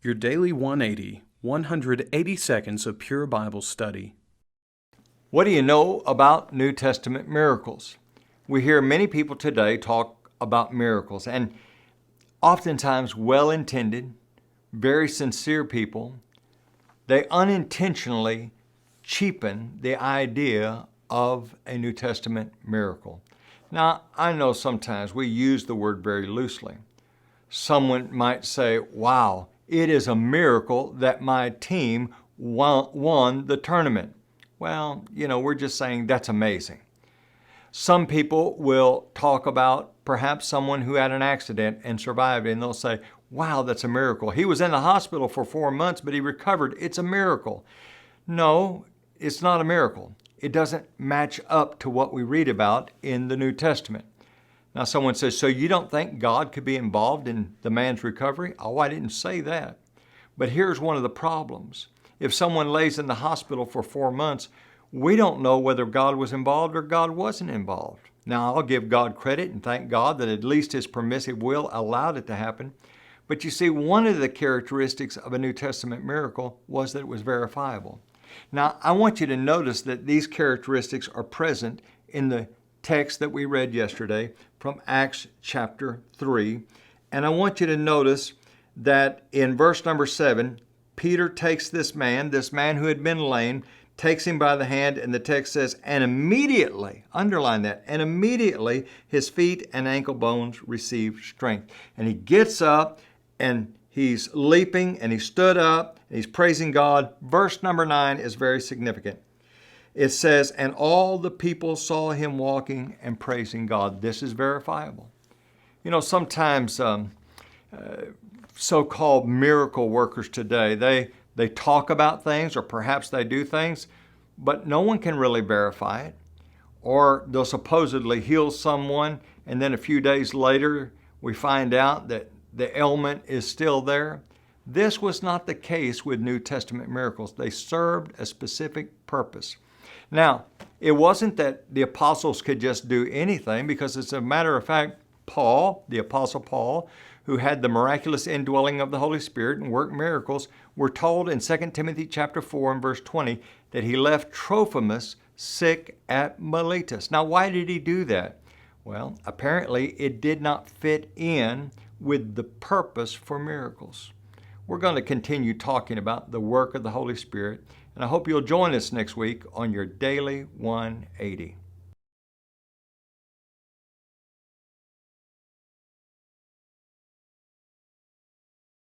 Your Daily 180, 180 seconds of pure Bible study. What do you know about New Testament miracles? We hear many people today talk about miracles, and oftentimes well-intended, very sincere people, they unintentionally cheapen the idea of a New Testament miracle. Now, I know sometimes we use the word very loosely. Someone might say, wow, it is a miracle that my team won the tournament. Well, we're just saying that's amazing. Some people will talk about perhaps someone who had an accident and survived, and they'll say, wow, that's a miracle. He was in the hospital for 4 months, but he recovered. It's a miracle. No, it's not a miracle. It doesn't match up to what we read about in the New Testament. Now someone says, so you don't think God could be involved in the man's recovery? Oh, I didn't say that. But here's one of the problems. If someone lays in the hospital for 4 months, we don't know whether God was involved or God wasn't involved. Now I'll give God credit and thank God that at least His permissive will allowed it to happen. But you see, one of the characteristics of a New Testament miracle was that it was verifiable. Now I want you to notice that these characteristics are present in the text that we read yesterday from Acts chapter 3. And I want you to notice that in verse number 7, Peter takes this man who had been lame, takes him by the hand, and the text says, and immediately, underline that, and immediately his feet and ankle bones received strength. And he gets up and he's leaping and he stood up and he's praising God. Verse number 9 is very significant. It says, and all the people saw him walking and praising God. This is verifiable. Sometimes so-called miracle workers today, they talk about things or perhaps they do things, but no one can really verify it. Or they'll supposedly heal someone, and then a few days later, we find out that the ailment is still there. This was not the case with New Testament miracles. They served a specific purpose. Now, it wasn't that the apostles could just do anything, because as a matter of fact, Paul, the apostle Paul, who had the miraculous indwelling of the Holy Spirit and worked miracles, we're told in 2 Timothy chapter 4 and verse 20 that he left Trophimus sick at Miletus. Now, why did he do that? Well, apparently it did not fit in with the purpose for miracles. We're going to continue talking about the work of the Holy Spirit, and I hope you'll join us next week on your Daily 180.